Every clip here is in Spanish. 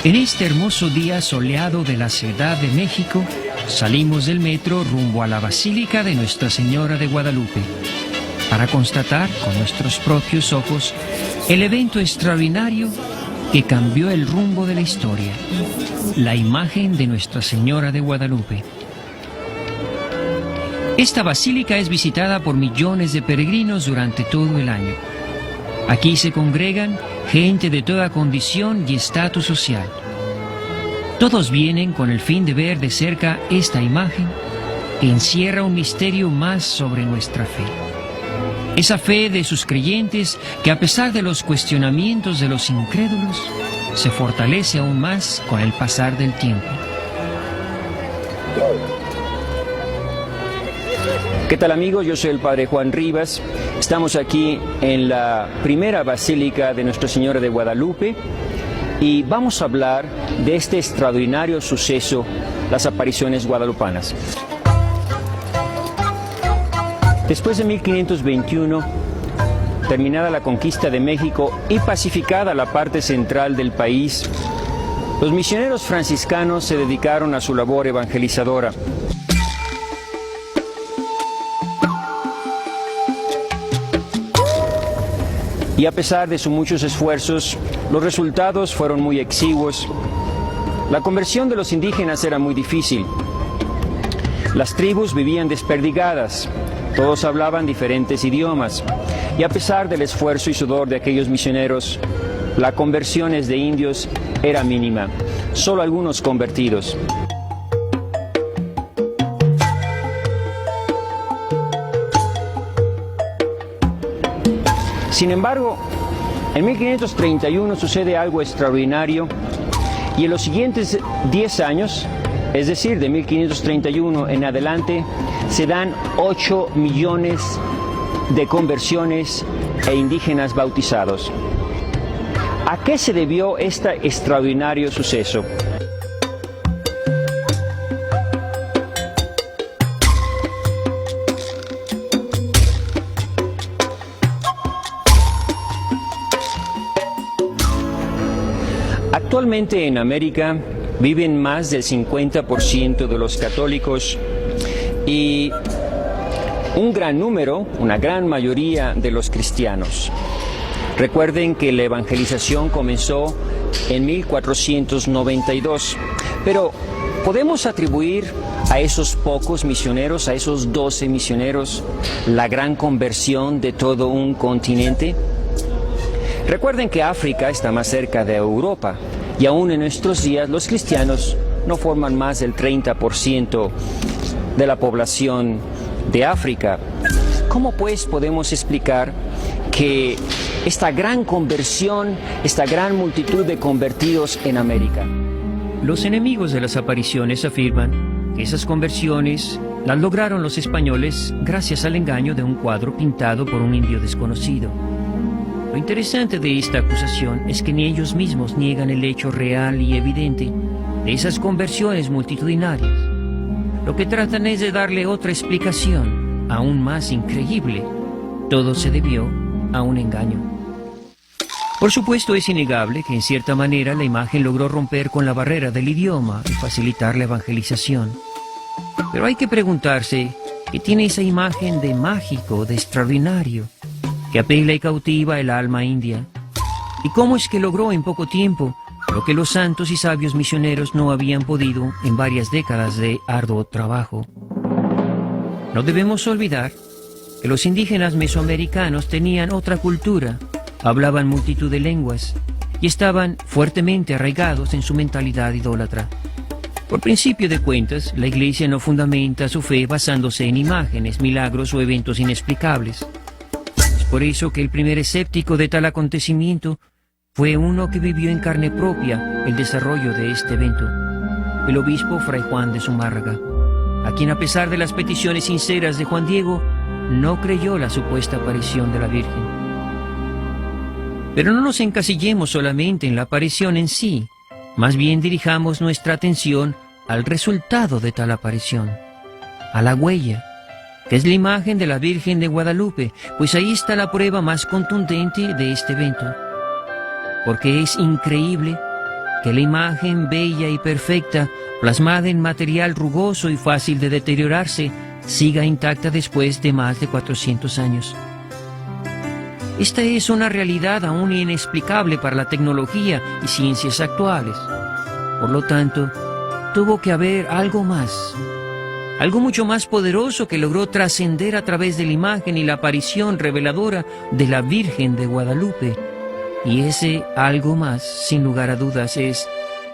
En este hermoso día soleado de la Ciudad de México, salimos del metro rumbo a la Basílica de Nuestra Señora de Guadalupe para constatar con nuestros propios ojos el evento extraordinario que cambió el rumbo de la historia, la imagen de Nuestra Señora de Guadalupe. Esta basílica es visitada por millones de peregrinos durante todo el año. Aquí se congregan gente de toda condición y estatus social. Todos vienen con el fin de ver de cerca esta imagen que encierra un misterio más sobre nuestra fe. Esa fe de sus creyentes que, a pesar de los cuestionamientos de los incrédulos, se fortalece aún más con el pasar del tiempo. ¿Qué tal, amigos? Yo soy el Padre Juan Rivas. Estamos aquí en la primera Basílica de Nuestra Señora de Guadalupe y vamos a hablar de este extraordinario suceso, las apariciones guadalupanas. Después de 1521, terminada la conquista de México y pacificada la parte central del país, los misioneros franciscanos se dedicaron a su labor evangelizadora. Y a pesar de sus muchos esfuerzos, los resultados fueron muy exiguos. La conversión de los indígenas era muy difícil. Las tribus vivían desperdigadas, todos hablaban diferentes idiomas, y a pesar del esfuerzo y sudor de aquellos misioneros, la conversión de indios era mínima, solo algunos convertidos. Sin embargo, en 1531 sucede algo extraordinario y en los siguientes 10 años, es decir, de 1531 en adelante, se dan 8 millones de conversiones e indígenas bautizados. ¿A qué se debió este extraordinario suceso? Actualmente en América viven más del 50% de los católicos y un gran número, una gran mayoría de los cristianos. Recuerden que la evangelización comenzó en 1492, pero ¿podemos atribuir a esos pocos misioneros, a esos 12 misioneros, la gran conversión de todo un continente? Recuerden que África está más cerca de Europa y aún en nuestros días los cristianos no forman más del 30% de la población de África. ¿Cómo pues podemos explicar que esta gran conversión, esta gran multitud de convertidos en América? Los enemigos de las apariciones afirman que esas conversiones las lograron los españoles gracias al engaño de un cuadro pintado por un indio desconocido. Lo interesante de esta acusación es que ni ellos mismos niegan el hecho real y evidente de esas conversiones multitudinarias. Lo que tratan es de darle otra explicación, aún más increíble. Todo se debió a un engaño. Por supuesto, es innegable que en cierta manera la imagen logró romper con la barrera del idioma y facilitar la evangelización. Pero hay que preguntarse, ¿qué tiene esa imagen de mágico, de extraordinario, que apela y cautiva el alma india? ¿Y cómo es que logró en poco tiempo lo que los santos y sabios misioneros no habían podido en varias décadas de arduo trabajo? No debemos olvidar que los indígenas mesoamericanos tenían otra cultura, hablaban multitud de lenguas y estaban fuertemente arraigados en su mentalidad idólatra. Por principio de cuentas, la Iglesia no fundamenta su fe basándose en imágenes, milagros o eventos inexplicables. Por eso que el primer escéptico de tal acontecimiento fue uno que vivió en carne propia el desarrollo de este evento, el obispo Fray Juan de Zumárraga, a quien, a pesar de las peticiones sinceras de Juan Diego, no creyó la supuesta aparición de la Virgen. Pero no nos encasillemos solamente en la aparición en sí, más bien dirijamos nuestra atención al resultado de tal aparición, a la huella, que es la imagen de la Virgen de Guadalupe, pues ahí está la prueba más contundente de este evento. Porque es increíble que la imagen bella y perfecta, plasmada en material rugoso y fácil de deteriorarse, siga intacta después de más de 400 años. Esta es una realidad aún inexplicable para la tecnología y ciencias actuales. Por lo tanto, tuvo que haber algo más, algo mucho más poderoso que logró trascender a través de la imagen y la aparición reveladora de la Virgen de Guadalupe. Y ese algo más, sin lugar a dudas, es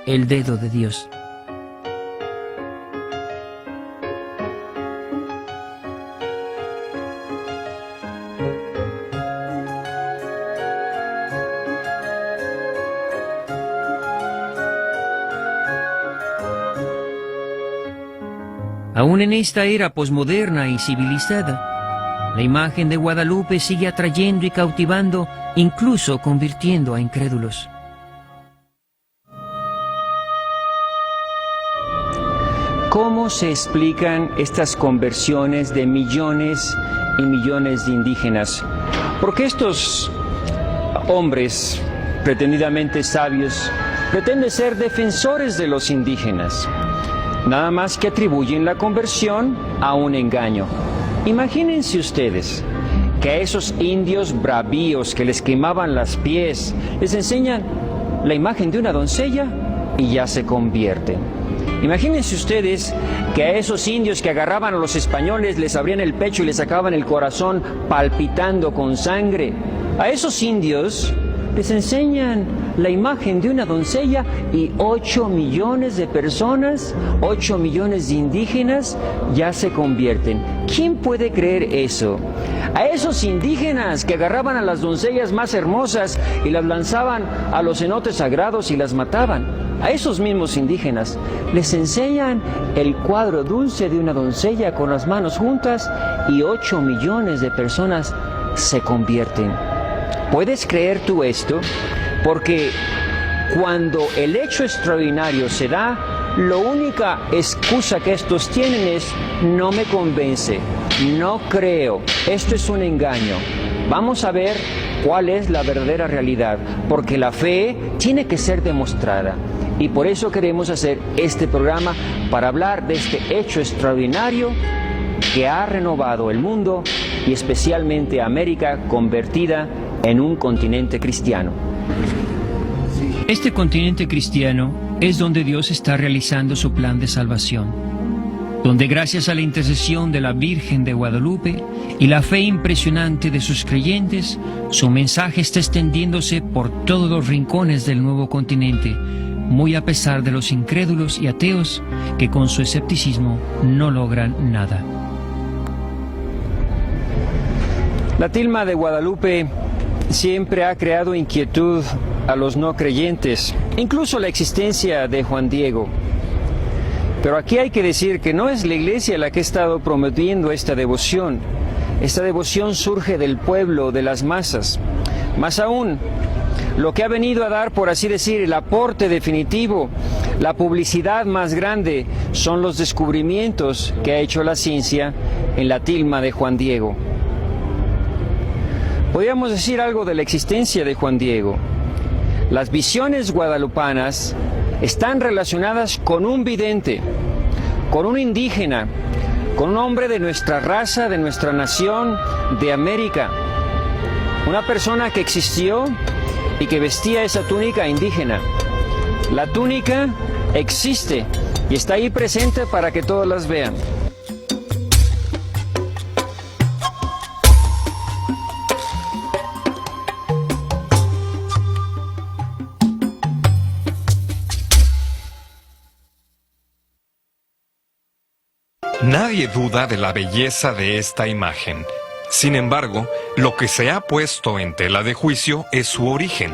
el dedo de Dios. Aún en esta era posmoderna y civilizada, la imagen de Guadalupe sigue atrayendo y cautivando, incluso convirtiendo a incrédulos. ¿Cómo se explican estas conversiones de millones y millones de indígenas? Porque estos hombres pretendidamente sabios pretenden ser defensores de los indígenas. Nada más que atribuyen la conversión a un engaño. Imagínense ustedes que a esos indios bravíos que les quemaban los pies les enseñan la imagen de una doncella y ya se convierten. Imagínense ustedes que a esos indios que agarraban a los españoles les abrían el pecho y les sacaban el corazón palpitando con sangre. A esos indios les enseñan la imagen de una doncella y 8 millones de personas, 8 millones de indígenas ya se convierten. ¿Quién puede creer eso? A esos indígenas que agarraban a las doncellas más hermosas y las lanzaban a los cenotes sagrados y las mataban. A esos mismos indígenas les enseñan el cuadro dulce de una doncella con las manos juntas y 8 millones de personas se convierten. ¿Puedes creer tú esto? Porque cuando el hecho extraordinario se da, la única excusa que estos tienen es: no me convence, no creo, esto es un engaño. Vamos a ver cuál es la verdadera realidad, porque la fe tiene que ser demostrada. Y por eso queremos hacer este programa, para hablar de este hecho extraordinario que ha renovado el mundo y especialmente América, convertida en un continente cristiano. Este continente cristiano es donde Dios está realizando su plan de salvación, donde gracias a la intercesión de la Virgen de Guadalupe y la fe impresionante de sus creyentes, su mensaje está extendiéndose por todos los rincones del nuevo continente, muy a pesar de los incrédulos y ateos que con su escepticismo no logran nada. La tilma de Guadalupe siempre ha creado inquietud a los no creyentes, incluso la existencia de Juan Diego. Pero aquí hay que decir que no es la Iglesia la que ha estado promoviendo esta devoción. Esta devoción surge del pueblo, de las masas. Más aún, lo que ha venido a dar, por así decir, el aporte definitivo, la publicidad más grande, son los descubrimientos que ha hecho la ciencia en la tilma de Juan Diego. Podríamos decir algo de la existencia de Juan Diego. Las visiones guadalupanas están relacionadas con un vidente, con un indígena, con un hombre de nuestra raza, de nuestra nación, de América. Una persona que existió y que vestía esa túnica indígena. La túnica existe y está ahí presente para que todos las vean. Nadie duda de la belleza de esta imagen. Sin embargo, lo que se ha puesto en tela de juicio es su origen.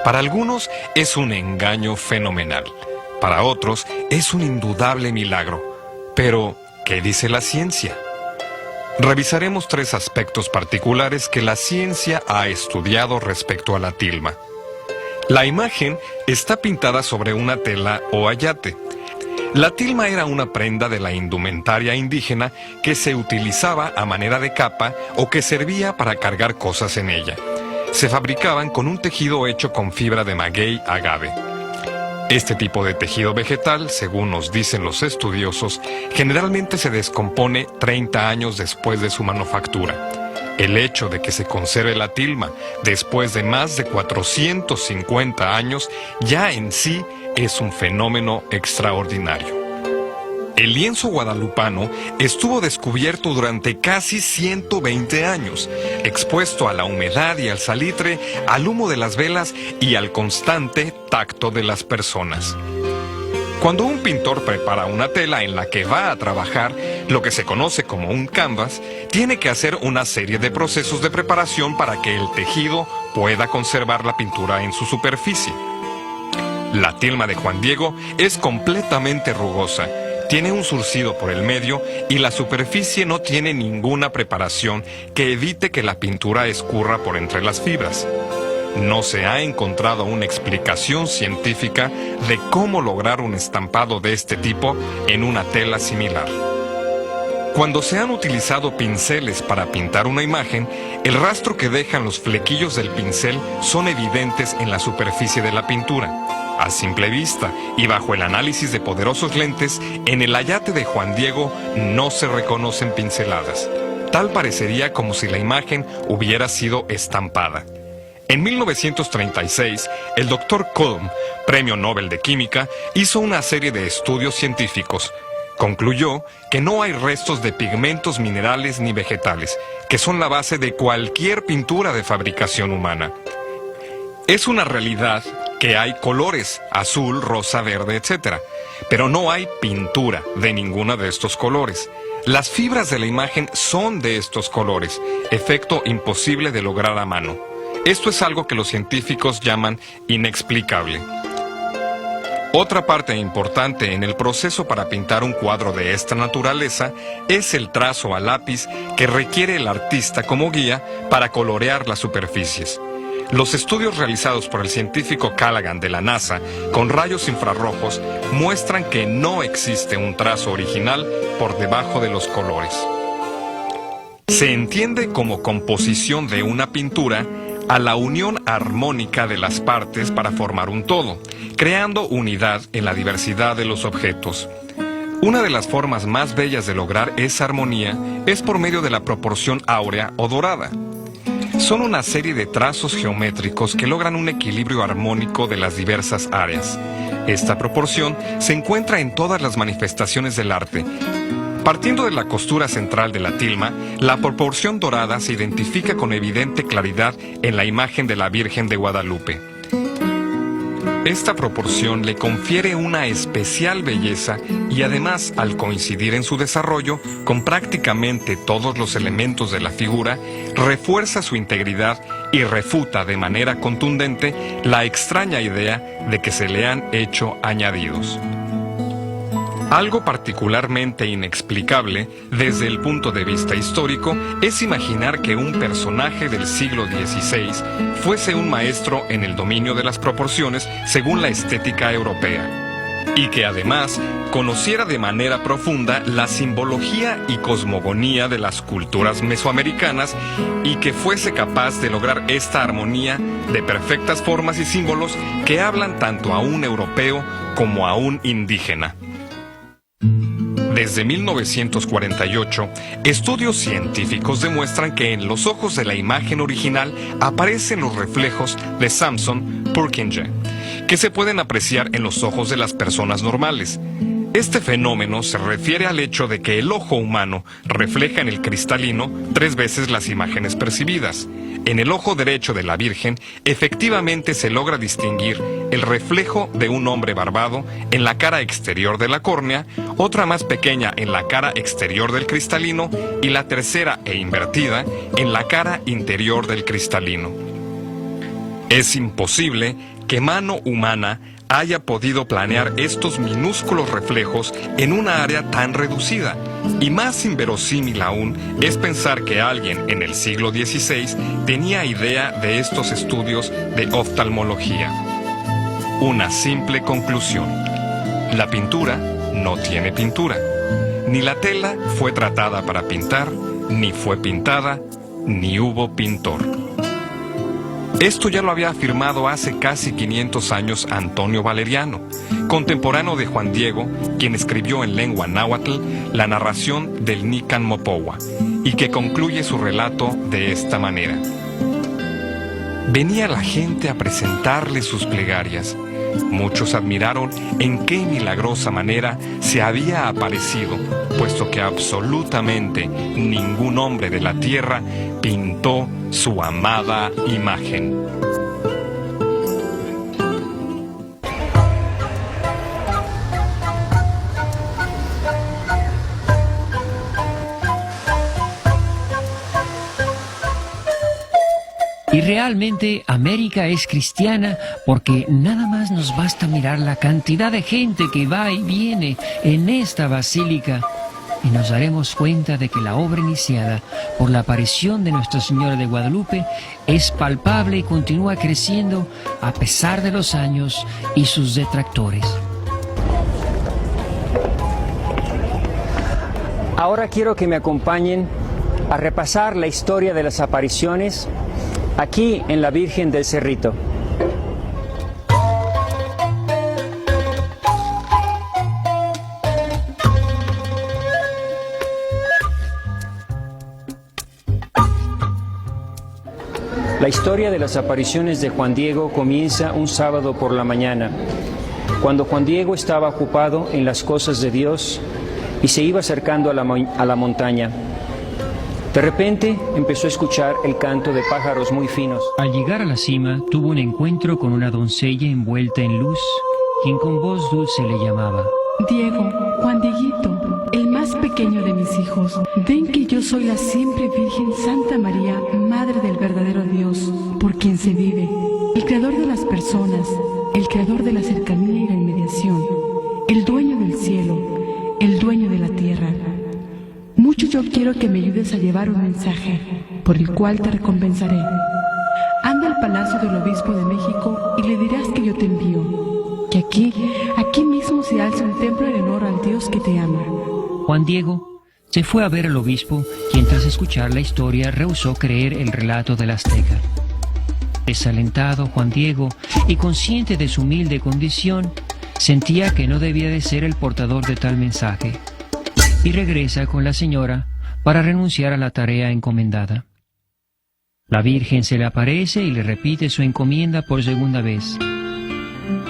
Para algunos es un engaño fenomenal. Para otros es un indudable milagro. Pero, ¿qué dice la ciencia? Revisaremos 3 aspectos particulares que la ciencia ha estudiado respecto a la tilma. La imagen está pintada sobre una tela o ayate. La tilma era una prenda de la indumentaria indígena que se utilizaba a manera de capa o que servía para cargar cosas en ella. Se fabricaban con un tejido hecho con fibra de maguey agave. Este tipo de tejido vegetal, según nos dicen los estudiosos, generalmente se descompone 30 años después de su manufactura. El hecho de que se conserve la tilma después de más de 450 años ya en sí es un fenómeno extraordinario. El lienzo guadalupano estuvo descubierto durante casi 120 años, expuesto a la humedad y al salitre, al humo de las velas y al constante tacto de las personas. Cuando un pintor prepara una tela en la que va a trabajar, lo que se conoce como un canvas, tiene que hacer una serie de procesos de preparación para que el tejido pueda conservar la pintura en su superficie. La tilma de Juan Diego es completamente rugosa, tiene un surcido por el medio y la superficie no tiene ninguna preparación que evite que la pintura escurra por entre las fibras. No se ha encontrado una explicación científica de cómo lograr un estampado de este tipo en una tela similar. Cuando se han utilizado pinceles para pintar una imagen, el rastro que dejan los flequillos del pincel son evidentes en la superficie de la pintura. A simple vista y bajo el análisis de poderosos lentes, en el ayate de Juan Diego no se reconocen pinceladas. Tal parecería como si la imagen hubiera sido estampada. En 1936, el Dr. Coulomb, Premio Nobel de Química, hizo una serie de estudios científicos. Concluyó que no hay restos de pigmentos minerales ni vegetales, que son la base de cualquier pintura de fabricación humana. Es una realidad que hay colores, azul, rosa, verde, etc., pero no hay pintura de ninguno de estos colores. Las fibras de la imagen son de estos colores, efecto imposible de lograr a mano. Esto es algo que los científicos llaman inexplicable. Otra parte importante en el proceso para pintar un cuadro de esta naturaleza es el trazo a lápiz que requiere el artista como guía para colorear las superficies. Los estudios realizados por el científico Callaghan de la NASA con rayos infrarrojos muestran que no existe un trazo original por debajo de los colores. Se entiende como composición de una pintura a la unión armónica de las partes para formar un todo, creando unidad en la diversidad de los objetos. Una de las formas más bellas de lograr esa armonía es por medio de la proporción áurea o dorada. Son una serie de trazos geométricos que logran un equilibrio armónico de las diversas áreas. Esta proporción se encuentra en todas las manifestaciones del arte. Partiendo de la costura central de la tilma, la proporción dorada se identifica con evidente claridad en la imagen de la Virgen de Guadalupe. Esta proporción le confiere una especial belleza y además, al coincidir en su desarrollo con prácticamente todos los elementos de la figura, refuerza su integridad y refuta de manera contundente la extraña idea de que se le han hecho añadidos. Algo particularmente inexplicable desde el punto de vista histórico es imaginar que un personaje del siglo XVI fuese un maestro en el dominio de las proporciones según la estética europea, y que además conociera de manera profunda la simbología y cosmogonía de las culturas mesoamericanas y que fuese capaz de lograr esta armonía de perfectas formas y símbolos que hablan tanto a un europeo como a un indígena. Desde 1948, estudios científicos demuestran que en los ojos de la imagen original aparecen los reflejos de Samson-Purkinje, que se pueden apreciar en los ojos de las personas normales. Este fenómeno se refiere al hecho de que el ojo humano refleja en el cristalino 3 veces las imágenes percibidas. En el ojo derecho de la Virgen, efectivamente se logra distinguir el reflejo de un hombre barbado en la cara exterior de la córnea, otra más pequeña en la cara exterior del cristalino y la tercera e invertida en la cara interior del cristalino. Es imposible que mano humana haya podido planear estos minúsculos reflejos en una área tan reducida, y más inverosímil aún es pensar que alguien en el siglo XVI tenía idea de estos estudios de oftalmología. Una simple conclusión: la pintura no tiene pintura. Ni la tela fue tratada para pintar, ni fue pintada, ni hubo pintor. Esto ya lo había afirmado hace casi 500 años Antonio Valeriano, contemporáneo de Juan Diego, quien escribió en lengua náhuatl la narración del Nican Mopohua, y que concluye su relato de esta manera. Venía la gente a presentarle sus plegarias. Muchos admiraron en qué milagrosa manera se había aparecido, puesto que absolutamente ningún hombre de la tierra pintó su amada imagen. Y realmente América es cristiana porque nada más nos basta mirar la cantidad de gente que va y viene en esta basílica y nos daremos cuenta de que la obra iniciada por la aparición de Nuestra Señora de Guadalupe es palpable y continúa creciendo a pesar de los años y sus detractores. Ahora quiero que me acompañen a repasar la historia de las apariciones aquí en la Virgen del Cerrito. La historia de las apariciones de Juan Diego comienza un sábado por la mañana, cuando Juan Diego estaba ocupado en las cosas de Dios y se iba acercando a la montaña. De repente empezó a escuchar el canto de pájaros muy finos. Al llegar a la cima, tuvo un encuentro con una doncella envuelta en luz, quien con voz dulce le llamaba: Diego, Juan Dieguito, el más pequeño de mis hijos, ven que yo soy la siempre Virgen Santa María, Madre del verdadero Dios, por quien se vive, el creador de las personas, el creador de la cercanía y la inmediación, el dueño del cielo, el dueño de la tierra. Mucho yo quiero que me ayudes a llevar un mensaje, por el cual te recompensaré. Anda al Palacio del Obispo de México y le dirás que yo te envío, que aquí mismo se alza un templo en honor al Dios que te ama. Juan Diego se fue a ver al obispo, quien tras escuchar la historia rehusó creer el relato del azteca. Desalentado, Juan Diego, y consciente de su humilde condición, sentía que no debía de ser el portador de tal mensaje, y regresa con la señora para renunciar a la tarea encomendada. La Virgen se le aparece y le repite su encomienda por segunda vez.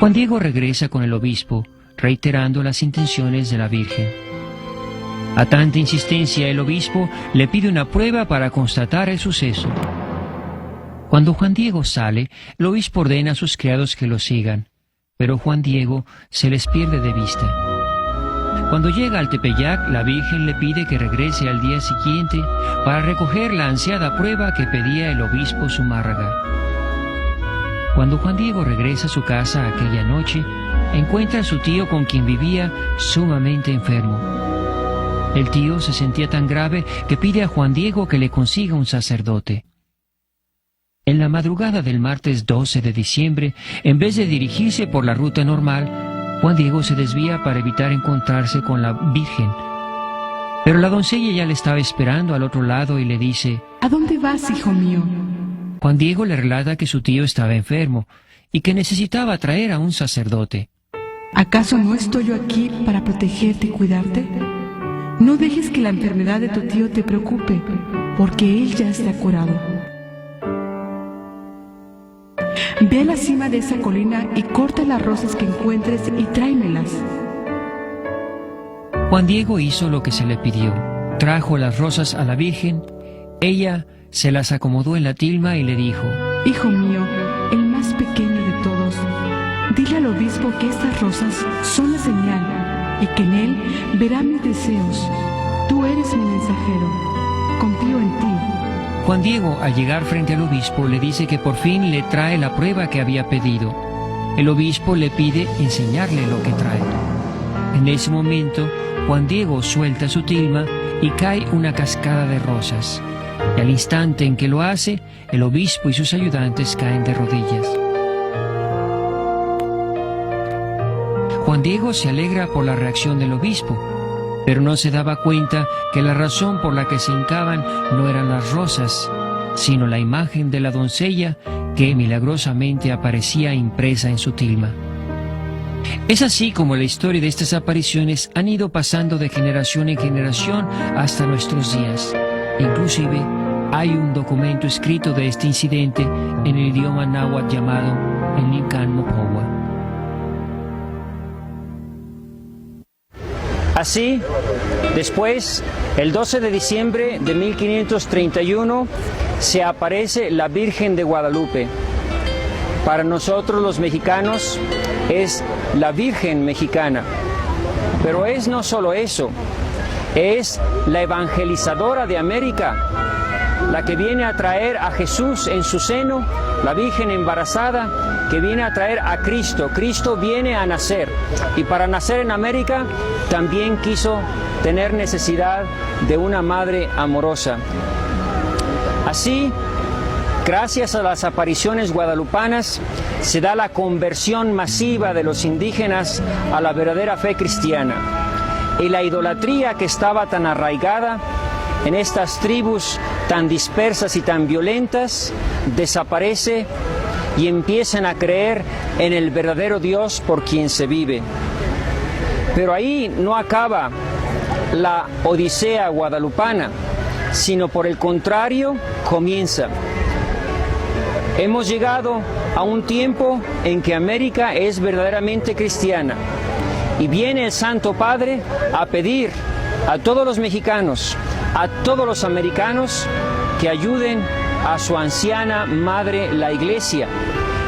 Juan Diego regresa con el obispo, reiterando las intenciones de la Virgen. A tanta insistencia, el obispo le pide una prueba para constatar el suceso. Cuando Juan Diego sale, el obispo ordena a sus criados que lo sigan, pero Juan Diego se les pierde de vista. Cuando llega al Tepeyac, la Virgen le pide que regrese al día siguiente para recoger la ansiada prueba que pedía el obispo Zumárraga. Cuando Juan Diego regresa a su casa aquella noche, encuentra a su tío con quien vivía sumamente enfermo. El tío se sentía tan grave que pide a Juan Diego que le consiga un sacerdote. En la madrugada del martes 12 de diciembre, en vez de dirigirse por la ruta normal, Juan Diego se desvía para evitar encontrarse con la Virgen. Pero la doncella ya le estaba esperando al otro lado y le dice: ¿A dónde vas, hijo mío? Juan Diego le relata que su tío estaba enfermo y que necesitaba traer a un sacerdote. ¿Acaso no estoy yo aquí para protegerte y cuidarte? No dejes que la enfermedad de tu tío te preocupe, porque él ya está curado. Ve a la cima de esa colina y corta las rosas que encuentres y tráemelas. Juan Diego hizo lo que se le pidió. Trajo las rosas a la Virgen. Ella se las acomodó en la tilma y le dijo: Hijo mío, el más pequeño de todos, dile al obispo que estas rosas son la señal y que en él verá mis deseos. Tú eres mi mensajero. Confío en ti. Juan Diego, al llegar frente al obispo, le dice que por fin le trae la prueba que había pedido. El obispo le pide enseñarle lo que trae. En ese momento, Juan Diego suelta su tilma y cae una cascada de rosas. Y al instante en que lo hace, el obispo y sus ayudantes caen de rodillas. Juan Diego se alegra por la reacción del obispo, pero no se daba cuenta que la razón por la que se hincaban no eran las rosas, sino la imagen de la doncella que milagrosamente aparecía impresa en su tilma. Es así como la historia de estas apariciones han ido pasando de generación en generación hasta nuestros días. Inclusive hay un documento escrito de este incidente en el idioma náhuatl llamado el Nican Mopowa. Así, después, el 12 de diciembre de 1531, se aparece la Virgen de Guadalupe. Para nosotros los mexicanos es la Virgen mexicana. Pero es no solo eso, es la evangelizadora de América, la que viene a traer a Jesús en su seno, la Virgen embarazada, que viene a traer a Cristo. Cristo viene a nacer, y para nacer en América también quiso tener necesidad de una madre amorosa. Así, gracias a las apariciones guadalupanas, se da la conversión masiva de los indígenas a la verdadera fe cristiana. Y la idolatría que estaba tan arraigada en estas tribus tan dispersas y tan violentas desaparece y empiezan a creer en el verdadero Dios por quien se vive. Pero ahí no acaba la odisea guadalupana, sino por el contrario comienza. Hemos llegado a un tiempo en que América es verdaderamente cristiana y viene el Santo Padre a pedir a todos los mexicanos, a todos los americanos, que ayuden a su anciana madre, la Iglesia,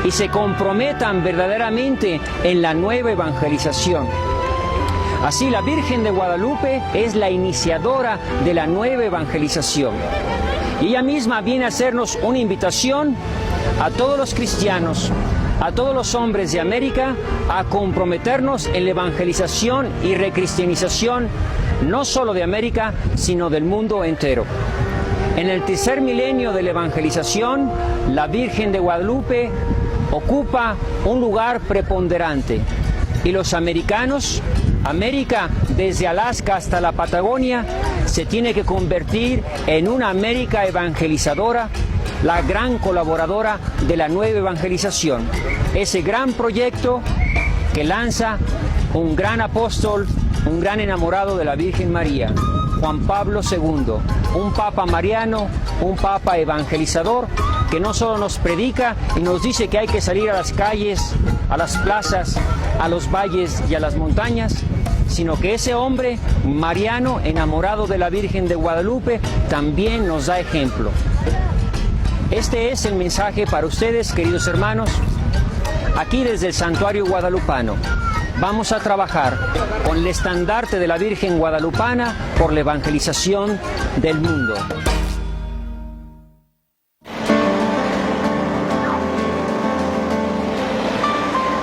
y se comprometan verdaderamente en la nueva evangelización. Así, la Virgen de Guadalupe es la iniciadora de la nueva evangelización. Y ella misma viene a hacernos una invitación a todos los cristianos, a todos los hombres de América, a comprometernos en la evangelización y recristianización, no solo de América, sino del mundo entero. En el tercer milenio de la evangelización, la Virgen de Guadalupe ocupa un lugar preponderante. Y los americanos, América desde Alaska hasta la Patagonia, se tiene que convertir en una América evangelizadora, la gran colaboradora de la nueva evangelización. Ese gran proyecto que lanza un gran apóstol, un gran enamorado de la Virgen María, Juan Pablo II, un papa mariano, un papa evangelizador, que no solo nos predica y nos dice que hay que salir a las calles, a las plazas, a los valles y a las montañas, sino que ese hombre mariano, enamorado de la Virgen de Guadalupe, también nos da ejemplo. Este es el mensaje para ustedes, queridos hermanos, aquí desde el Santuario Guadalupano. Vamos a trabajar con el estandarte de la Virgen Guadalupana por la evangelización del mundo.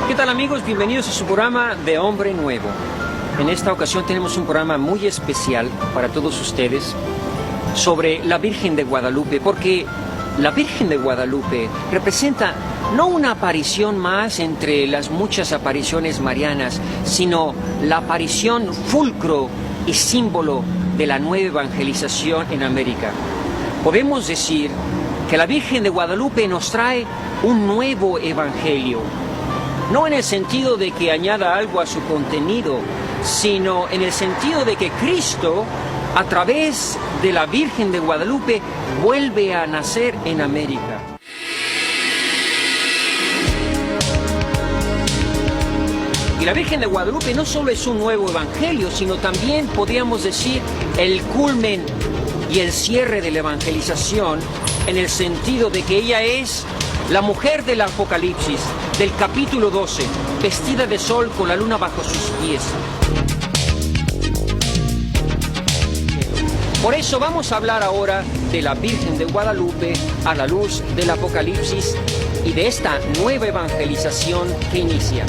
¿Qué tal, amigos? Bienvenidos a su programa de Hombre Nuevo. En esta ocasión tenemos un programa muy especial para todos ustedes sobre la Virgen de Guadalupe, porque la Virgen de Guadalupe representa no una aparición más entre las muchas apariciones marianas, sino la aparición fulcro y símbolo de la nueva evangelización en América. Podemos decir que la Virgen de Guadalupe nos trae un nuevo evangelio, no en el sentido de que añada algo a su contenido, sino en el sentido de que Cristo, a través de la Virgen de Guadalupe, vuelve a nacer en América. Y la Virgen de Guadalupe no solo es un nuevo evangelio, sino también, podríamos decir, el culmen y el cierre de la evangelización, en el sentido de que ella es la mujer del Apocalipsis, del capítulo 12, vestida de sol con la luna bajo sus pies. Por eso vamos a hablar ahora de la Virgen de Guadalupe a la luz del Apocalipsis y de esta nueva evangelización que inicia.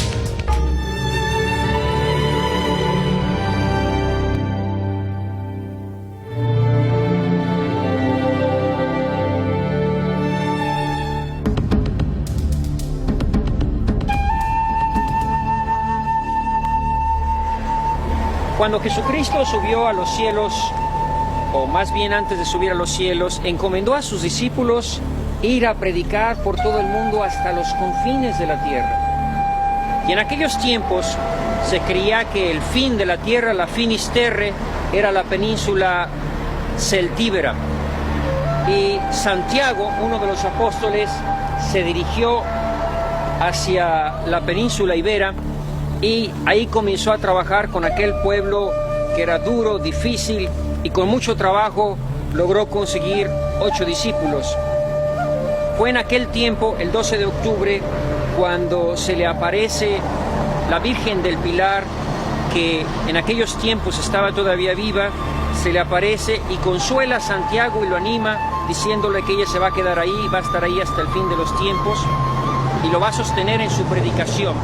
Cuando Jesucristo subió a los cielos, o más bien antes de subir a los cielos, encomendó a sus discípulos ir a predicar por todo el mundo hasta los confines de la tierra. Y en aquellos tiempos se creía que el fin de la tierra, la finis terrae, era la península celtíbera. Y Santiago, uno de los apóstoles, se dirigió hacia la península ibera y ahí comenzó a trabajar con aquel pueblo que era duro, difícil, y con mucho trabajo logró conseguir 8 discípulos. Fue en aquel tiempo, el 12 de octubre, cuando se le aparece la Virgen del Pilar, que en aquellos tiempos estaba todavía viva. Se le aparece y consuela a Santiago y lo anima, diciéndole que ella se va a quedar ahí, va a estar ahí hasta el fin de los tiempos, y lo va a sostener en su predicación.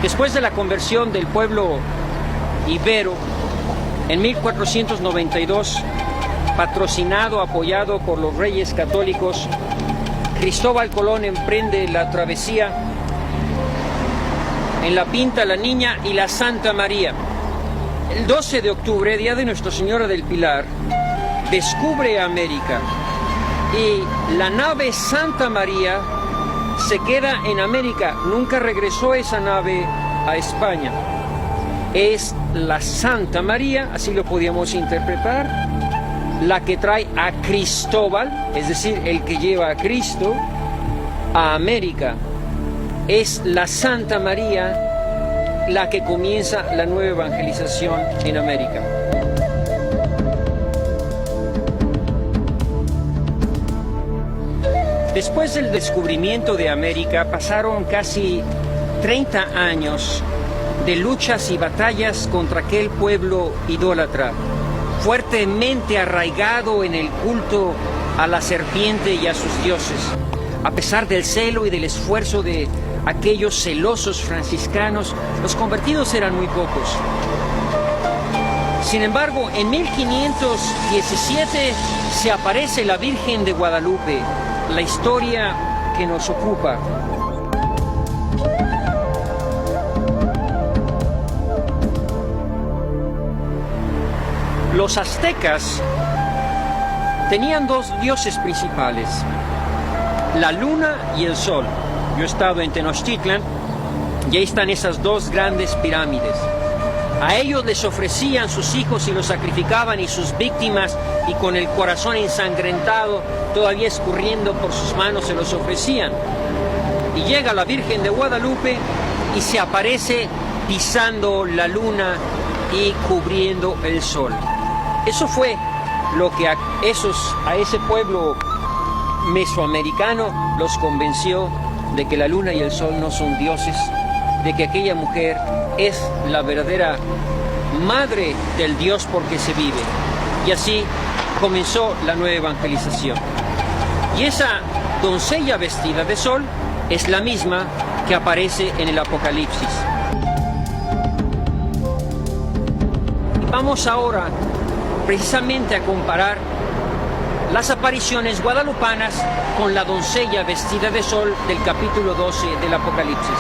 Después de la conversión del pueblo ibero, en 1492, patrocinado, apoyado por los reyes católicos, Cristóbal Colón emprende la travesía en la Pinta, la Niña y la Santa María. El 12 de octubre, día de Nuestra Señora del Pilar, descubre América y la nave Santa María se queda en América. Nunca regresó esa nave a España. Es la Santa María, así lo podíamos interpretar, la que trae a Cristóbal, es decir, el que lleva a Cristo, a América. Es la Santa María la que comienza la nueva evangelización en América. Después del descubrimiento de América pasaron casi 30 años de luchas y batallas contra aquel pueblo idólatra, fuertemente arraigado en el culto a la serpiente y a sus dioses. A pesar del celo y del esfuerzo de aquellos celosos franciscanos, los convertidos eran muy pocos. Sin embargo, en 1517 se aparece la Virgen de Guadalupe, la historia que nos ocupa. Los aztecas tenían 2 dioses principales, la luna y el sol. Yo he estado en Tenochtitlan y ahí están esas 2 grandes pirámides. A ellos les ofrecían sus hijos y los sacrificaban, y sus víctimas, y con el corazón ensangrentado, todavía escurriendo por sus manos, se los ofrecían. Y llega la Virgen de Guadalupe y se aparece pisando la luna y cubriendo el sol. Eso fue lo que a ese pueblo mesoamericano los convenció de que la luna y el sol no son dioses, de que aquella mujer es la verdadera madre del Dios porque se vive. Y así comenzó la nueva evangelización. Y esa doncella vestida de sol es la misma que aparece en el Apocalipsis. Y vamos ahora precisamente a comparar las apariciones guadalupanas con la doncella vestida de sol del capítulo 12 del Apocalipsis.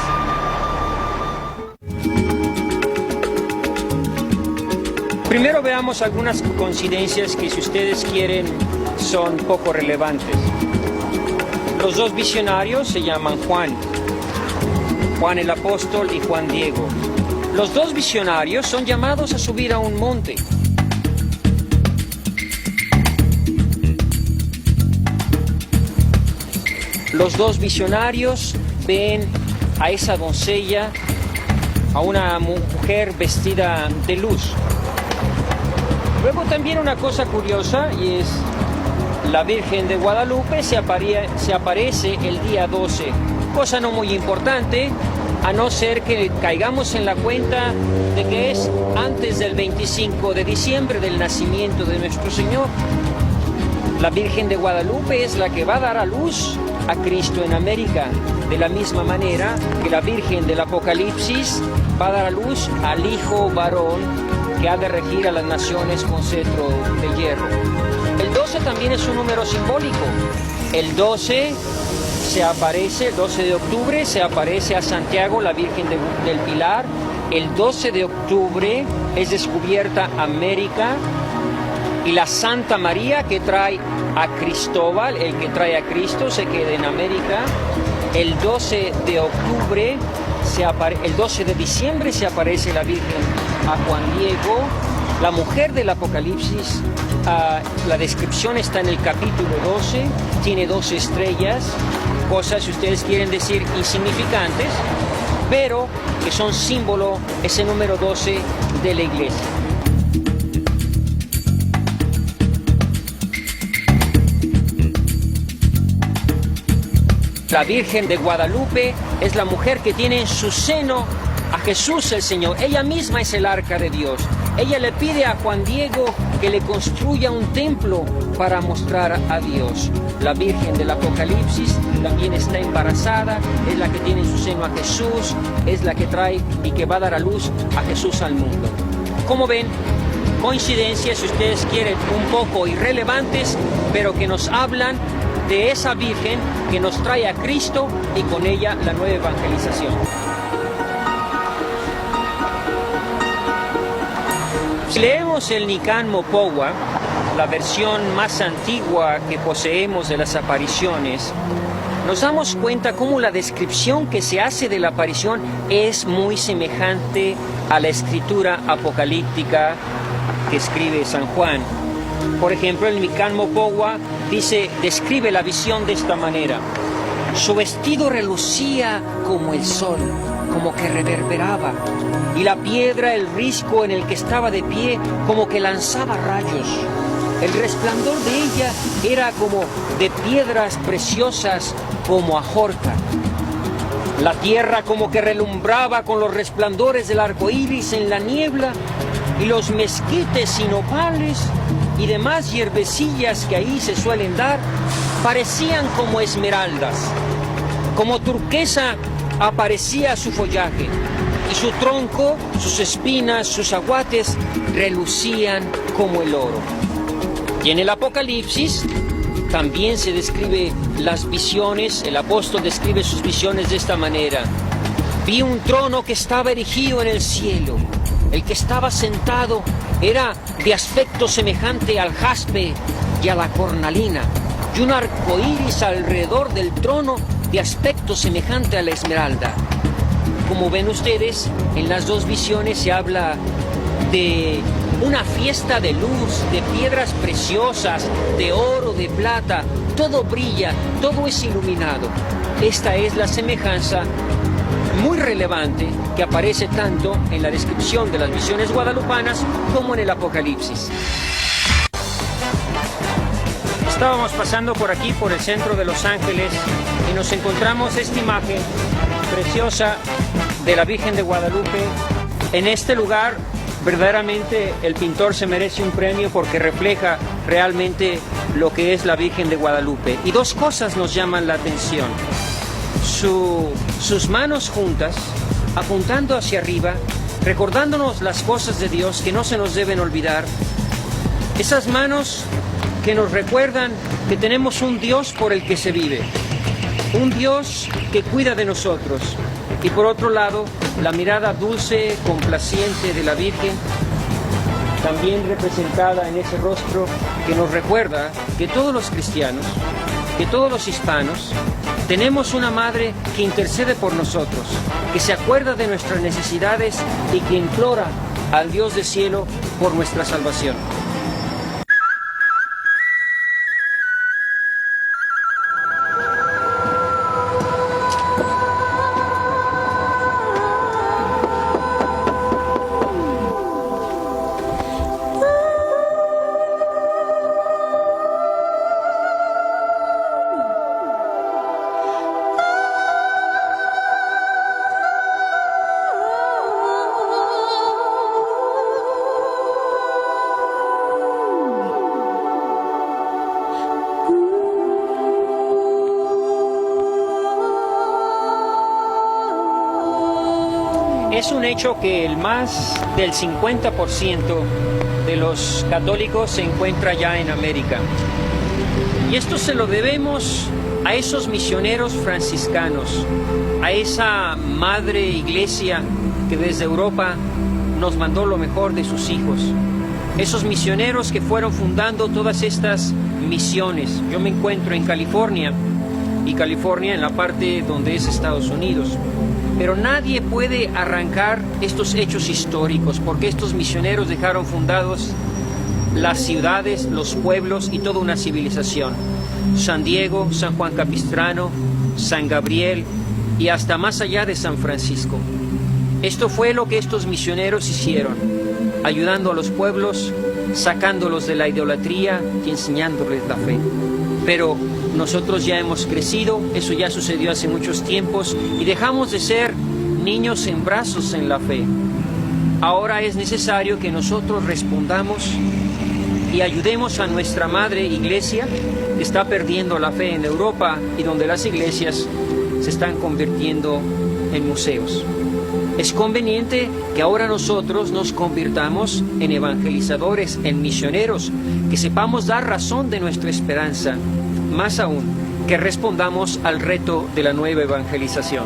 Primero veamos algunas coincidencias que, si ustedes quieren, son poco relevantes. Los 2 visionarios se llaman Juan el apóstol y Juan Diego. Los 2 visionarios son llamados a subir a un monte. Los 2 visionarios ven a esa doncella, a una mujer vestida de luz. Luego también una cosa curiosa, y es la Virgen de Guadalupe se aparece el día 12. Cosa no muy importante, a no ser que caigamos en la cuenta de que es antes del 25 de diciembre del nacimiento de nuestro Señor. La Virgen de Guadalupe es la que va a dar a luz a Cristo en América, de la misma manera que la Virgen del Apocalipsis va a dar a luz al Hijo varón que ha de regir a las naciones con cetro de hierro. El 12 también es un número simbólico. El 12 se aparece, el 12 de octubre se aparece a Santiago, la Virgen del Pilar. El 12 de octubre es descubierta América Y la Santa María que trae a Cristóbal, el que trae a Cristo, se queda en América. El 12 de octubre, el 12 de diciembre se aparece la Virgen a Juan Diego, la mujer del Apocalipsis. La descripción está en el capítulo 12, tiene 12 estrellas, cosas, si ustedes quieren decir, insignificantes, pero que son símbolo, ese número 12 de la iglesia. La Virgen de Guadalupe es la mujer que tiene en su seno a Jesús el Señor. Ella misma es el arca de Dios. Ella le pide a Juan Diego que le construya un templo para mostrar a Dios. La Virgen del Apocalipsis también está embarazada, es la que tiene en su seno a Jesús, es la que trae y que va a dar a luz a Jesús al mundo. Como ven, coincidencias, si ustedes quieren, un poco irrelevantes, pero que nos hablan de esa Virgen que nos trae a Cristo y con ella la nueva evangelización. Si leemos el Nican Mopohua, la versión más antigua que poseemos de las apariciones, nos damos cuenta cómo la descripción que se hace de la aparición es muy semejante a la escritura apocalíptica que escribe San Juan. Por ejemplo, el Nican Mopohua describe la visión de esta manera. Su vestido relucía como el sol, como que reverberaba, y la piedra, el risco en el que estaba de pie, como que lanzaba rayos. El resplandor de ella era como de piedras preciosas, como ajorca. La tierra como que relumbraba con los resplandores del arco iris en la niebla, y los mezquites y nopales y demás hierbecillas que ahí se suelen dar parecían como esmeraldas. Como turquesa aparecía su follaje, y su tronco, sus espinas, sus aguates relucían como el oro. Y en el Apocalipsis también se describe las visiones. El apóstol describe sus visiones de esta manera. Vi un trono que estaba erigido en el cielo. El que estaba sentado era de aspecto semejante al jaspe y a la cornalina, y un arco iris alrededor del trono de aspecto semejante a la esmeralda. Como ven ustedes, en las dos visiones se habla de una fiesta de luz, de piedras preciosas, de oro, de plata. Todo brilla, todo es iluminado. Esta es la semejanza muy relevante que aparece tanto en la descripción de las visiones guadalupanas como en el Apocalipsis. Estábamos pasando por aquí, por el centro de Los Ángeles, y nos encontramos esta imagen preciosa de la Virgen de Guadalupe. En este lugar, verdaderamente, el pintor se merece un premio porque refleja realmente lo que es la Virgen de Guadalupe. Y dos cosas nos llaman la atención. Sus manos juntas, apuntando hacia arriba, recordándonos las cosas de Dios que no se nos deben olvidar. Esas manos que nos recuerdan que tenemos un Dios por el que se vive, un Dios que cuida de nosotros. Y por otro lado, la mirada dulce, complaciente de la Virgen, también representada en ese rostro que nos recuerda que todos los cristianos, que todos los hispanos, tenemos una madre que intercede por nosotros, que se acuerda de nuestras necesidades y que implora al Dios del cielo por nuestra salvación. Es un hecho que el más del 50% de los católicos se encuentra ya en América. Y esto se lo debemos a esos misioneros franciscanos, a esa madre iglesia que desde Europa nos mandó lo mejor de sus hijos. esos misioneros que fueron fundando todas estas misiones. Yo me encuentro en California, y California en la parte donde es Estados Unidos. Pero nadie puede arrancar estos hechos históricos, porque estos misioneros dejaron fundados las ciudades, los pueblos y toda una civilización. San Diego, San Juan Capistrano, San Gabriel y hasta más allá de San Francisco. Esto fue lo que estos misioneros hicieron, ayudando a los pueblos, sacándolos de la idolatría y enseñándoles la fe. Pero nosotros ya hemos crecido, eso ya sucedió hace muchos tiempos, y dejamos de ser niños en brazos en la fe. Ahora es necesario que nosotros respondamos y ayudemos a nuestra madre iglesia, que está perdiendo la fe en Europa y donde las iglesias se están convirtiendo en museos. Es conveniente que ahora nosotros nos convirtamos en evangelizadores, en misioneros, que sepamos dar razón de nuestra esperanza, más aún, que respondamos al reto de la nueva evangelización.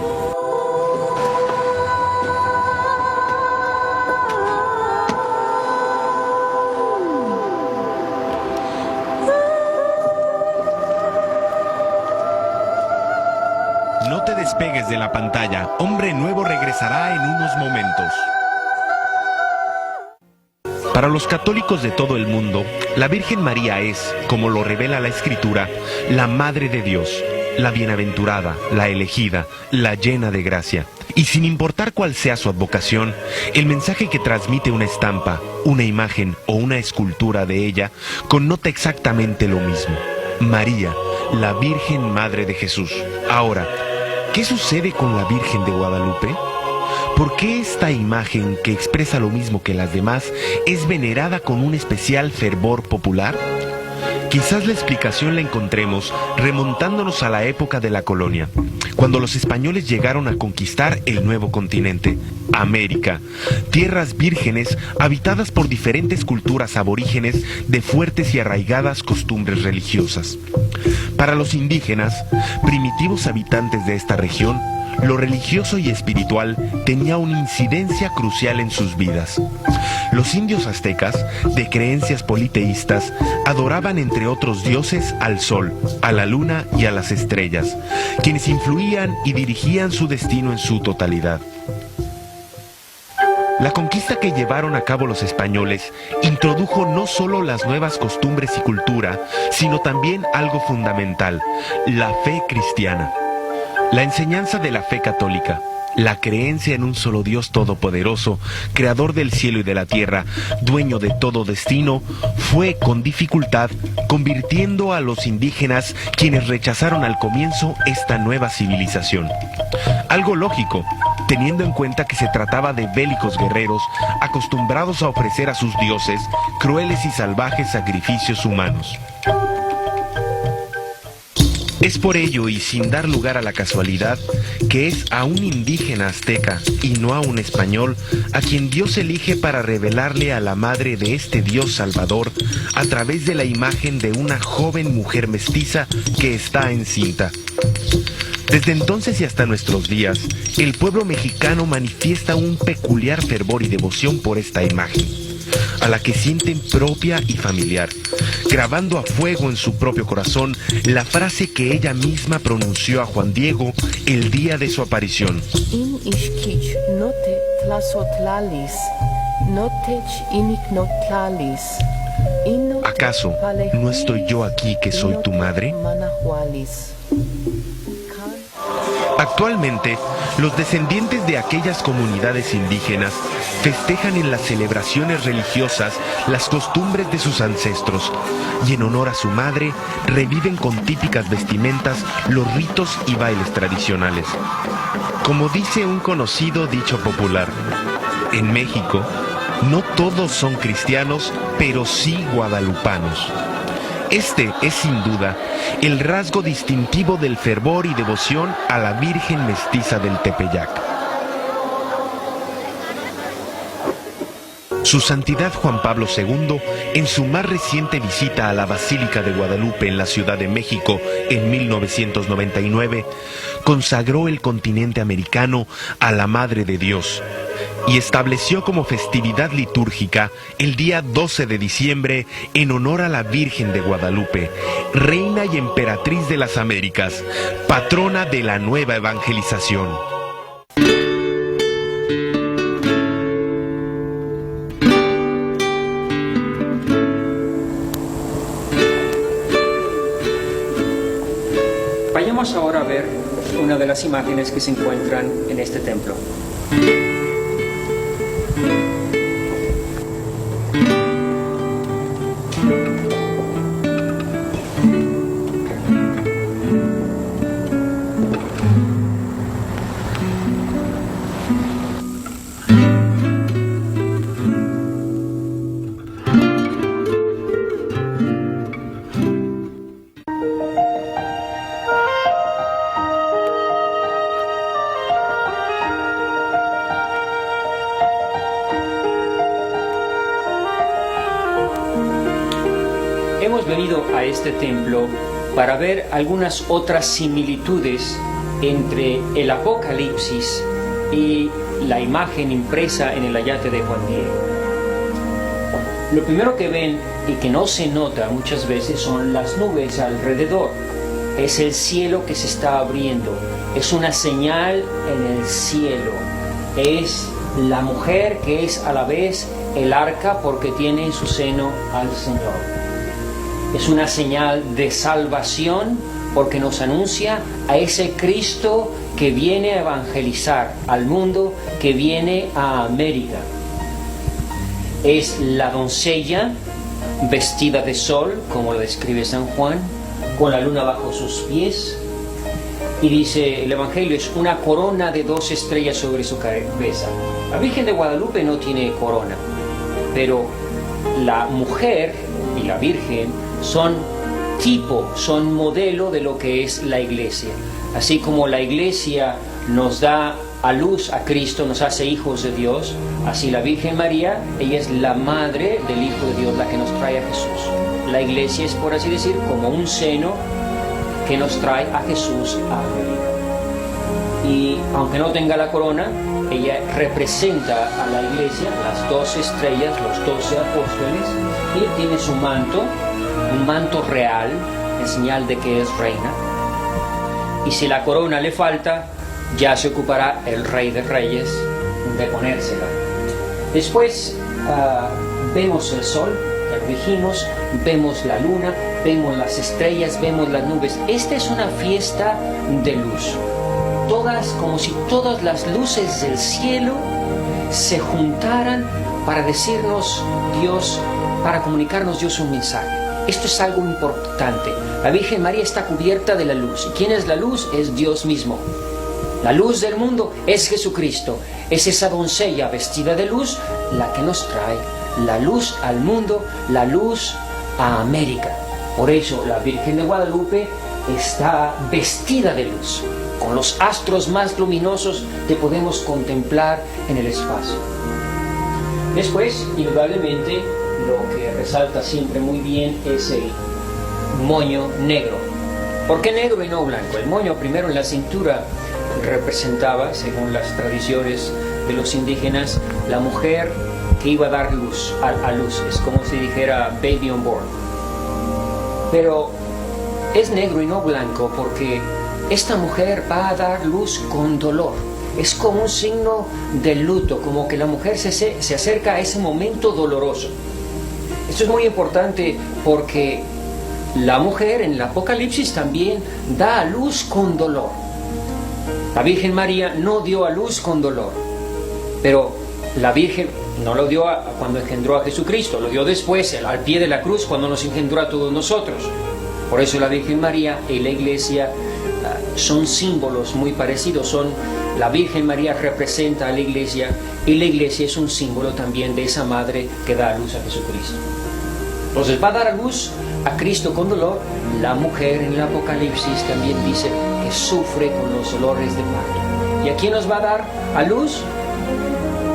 No te despegues de la pantalla. Hombre Nuevo regresará en unos momentos. Para los católicos de todo el mundo, la Virgen María es, como lo revela la Escritura, la Madre de Dios, la bienaventurada, la elegida, la llena de gracia. Y sin importar cuál sea su advocación, el mensaje que transmite una estampa, una imagen o una escultura de ella connota exactamente lo mismo. María, la Virgen Madre de Jesús. Ahora, ¿qué sucede con la Virgen de Guadalupe? ¿Por qué esta imagen, que expresa lo mismo que las demás, es venerada con un especial fervor popular? Quizás la explicación la encontremos remontándonos a la época de la colonia, cuando los españoles llegaron a conquistar el nuevo continente, América, tierras vírgenes habitadas por diferentes culturas aborígenes de fuertes y arraigadas costumbres religiosas. Para los indígenas, primitivos habitantes de esta región, lo religioso y espiritual tenía una incidencia crucial en sus vidas. Los indios aztecas, de creencias politeístas, adoraban entre otros dioses al sol, a la luna y a las estrellas, quienes influían y dirigían su destino en su totalidad. La conquista que llevaron a cabo los españoles introdujo no solo las nuevas costumbres y cultura, sino también algo fundamental, la fe cristiana. La enseñanza de la fe católica, la creencia en un solo Dios todopoderoso, creador del cielo y de la tierra, dueño de todo destino, fue con dificultad convirtiendo a los indígenas, quienes rechazaron al comienzo esta nueva civilización. Algo lógico, teniendo en cuenta que se trataba de bélicos guerreros acostumbrados a ofrecer a sus dioses crueles y salvajes sacrificios humanos. Es por ello, y sin dar lugar a la casualidad, que es a un indígena azteca y no a un español a quien Dios elige para revelarle a la madre de este Dios salvador a través de la imagen de una joven mujer mestiza que está encinta. Desde entonces y hasta nuestros días, el pueblo mexicano manifiesta un peculiar fervor y devoción por esta imagen, a la que sienten propia y familiar, grabando a fuego en su propio corazón la frase que ella misma pronunció a Juan Diego el día de su aparición. In Ixquich no te tlazotlalis, no tech inicnotlalis. ¿Acaso no estoy yo aquí que soy tu madre? Actualmente, los descendientes de aquellas comunidades indígenas festejan en las celebraciones religiosas las costumbres de sus ancestros y en honor a su madre reviven con típicas vestimentas los ritos y bailes tradicionales. Como dice un conocido dicho popular, en México no todos son cristianos, pero sí guadalupanos. Este es sin duda el rasgo distintivo del fervor y devoción a la Virgen Mestiza del Tepeyac. Su Santidad Juan Pablo II, en su más reciente visita a la Basílica de Guadalupe en la Ciudad de México en 1999, consagró el continente americano a la Madre de Dios y estableció como festividad litúrgica el día 12 de diciembre en honor a la Virgen de Guadalupe, reina y emperatriz de las Américas, patrona de la nueva evangelización. Vayamos ahora a ver una de las imágenes que se encuentran en este templo. Hemos venido a este templo para ver algunas otras similitudes entre el Apocalipsis y la imagen impresa en el ayate de Juan Diego. Lo primero que ven y que no se nota muchas veces son las nubes alrededor. Es el cielo que se está abriendo. Es una señal en el cielo. Es la mujer que es a la vez el arca porque tiene en su seno al Señor. Es una señal de salvación porque nos anuncia a ese Cristo que viene a evangelizar al mundo, que viene a América. Es la doncella vestida de sol, como lo describe San Juan, con la luna bajo sus pies. Y dice el Evangelio, es una corona de 2 estrellas sobre su cabeza. La Virgen de Guadalupe no tiene corona, pero la mujer y la Virgen son tipo, son modelo de lo que es la iglesia. Así como la iglesia nos da a luz a Cristo, nos hace hijos de Dios, así la Virgen María, ella es la madre del Hijo de Dios, la que nos trae a Jesús. La iglesia es, por así decir, como un seno que nos trae a Jesús a América. Y aunque no tenga la corona, ella representa a la iglesia, las 12 estrellas, los 12 apóstoles, y tiene su manto, un manto real, en señal de que es reina. Y si la corona le falta, ya se ocupará el Rey de Reyes de ponérsela. Después vemos el sol, ya lo dijimos, vemos la luna, vemos las estrellas, vemos las nubes. Esta es una fiesta de luz. Todas, como si todas las luces del cielo se juntaran para decirnos Dios, para comunicarnos Dios un mensaje. Esto es algo importante. La Virgen María está cubierta de la luz. ¿Y quién es la luz? Es Dios mismo. La luz del mundo es Jesucristo. Es esa doncella vestida de luz la que nos trae la luz al mundo, la luz a América. Por eso la Virgen de Guadalupe está vestida de luz, con los astros más luminosos que podemos contemplar en el espacio. Después, indudablemente, lo que resalta siempre muy bien es el moño negro. ¿Por qué negro y no blanco? El moño primero en la cintura representaba, según las tradiciones de los indígenas, la mujer que iba a dar luz, a luz. Es como si dijera baby on board. Pero es negro y no blanco porque esta mujer va a dar luz con dolor. Es como un signo de luto, como que la mujer se acerca a ese momento doloroso. Esto es muy importante porque la mujer en el Apocalipsis también da a luz con dolor. La Virgen María no dio a luz con dolor, pero la Virgen no lo dio cuando engendró a Jesucristo, lo dio después, al pie de la cruz, cuando nos engendró a todos nosotros. Por eso la Virgen María y la Iglesia son símbolos muy parecidos. La Virgen María representa a la Iglesia y la Iglesia es un símbolo también de esa madre que da a luz a Jesucristo. Entonces va a dar a luz a Cristo con dolor. La mujer en el Apocalipsis también dice que sufre con los dolores de parto. ¿Y a quién nos va a dar a luz?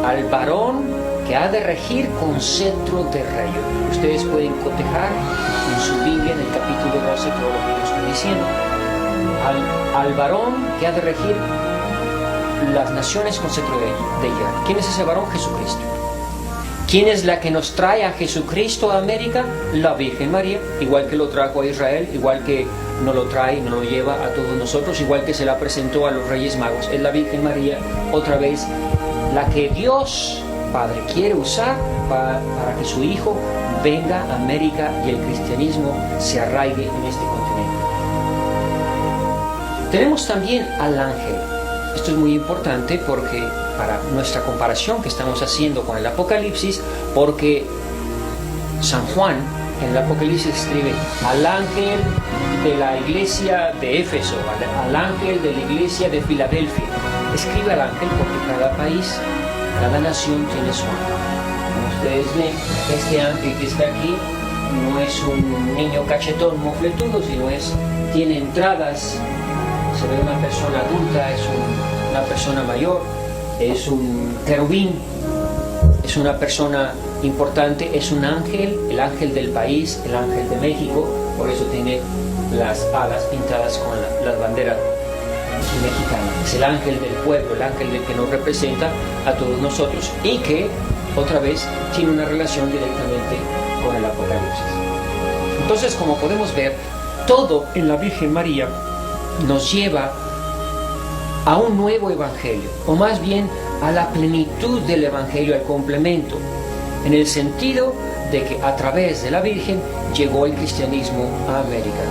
Al varón que ha de regir con cetro de rey. Ustedes pueden cotejar en su Biblia en el capítulo 12 todo lo que yo estoy diciendo. al varón que ha de regir las naciones con cetro de hierro. ¿Quién es ese varón? Jesucristo. ¿Quién es la que nos trae a Jesucristo a América? La Virgen María, igual que lo trajo a Israel, igual que nos lo trae, nos lo lleva a todos nosotros, igual que se la presentó a los Reyes Magos. Es la Virgen María, otra vez, la que Dios Padre quiere usar para que su Hijo venga a América y el cristianismo se arraigue en este continente. Tenemos también al ángel. Esto es muy importante porque para nuestra comparación que estamos haciendo con el Apocalipsis, porque San Juan en el Apocalipsis escribe al ángel de la iglesia de Éfeso, al ángel de la iglesia de Filadelfia. Escribe al ángel porque cada país, cada nación tiene su ángel. Como ustedes ven, este ángel que está aquí no es un niño cachetón mofletudo, sino tiene entradas, se ve una persona adulta, es una persona mayor, es un querubín, es una persona importante, es un ángel, el ángel del país, el ángel de México, por eso tiene las alas pintadas con la bandera mexicana. Es el ángel del pueblo, el ángel que nos representa a todos nosotros y que, otra vez, tiene una relación directamente con el Apocalipsis. Entonces, como podemos ver, todo en la Virgen María nos lleva a un nuevo evangelio, o más bien a la plenitud del evangelio, al complemento, en el sentido de que a través de la Virgen llegó el cristianismo a América.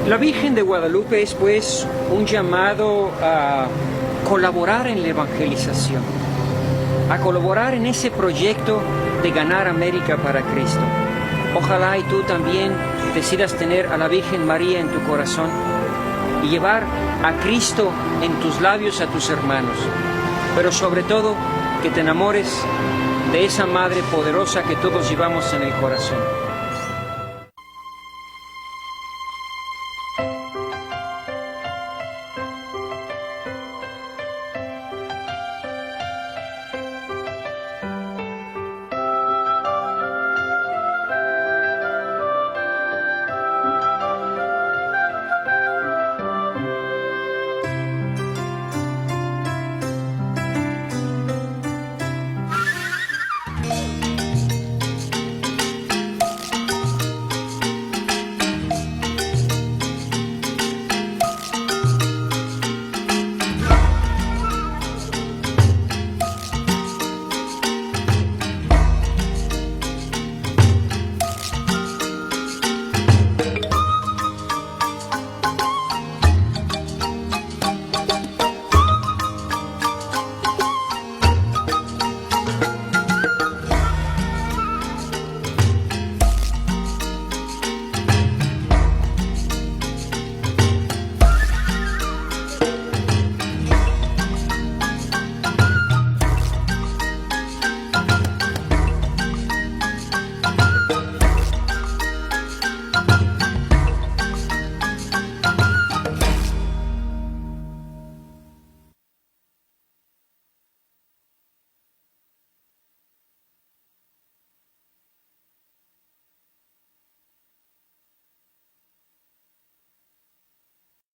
La Virgen de Guadalupe es pues un llamado a colaborar en la evangelización, a colaborar en ese proyecto de ganar América para Cristo. Ojalá y tú también decidas tener a la Virgen María en tu corazón y llevar a Cristo en tus labios a tus hermanos, pero sobre todo que te enamores de esa Madre poderosa que todos llevamos en el corazón.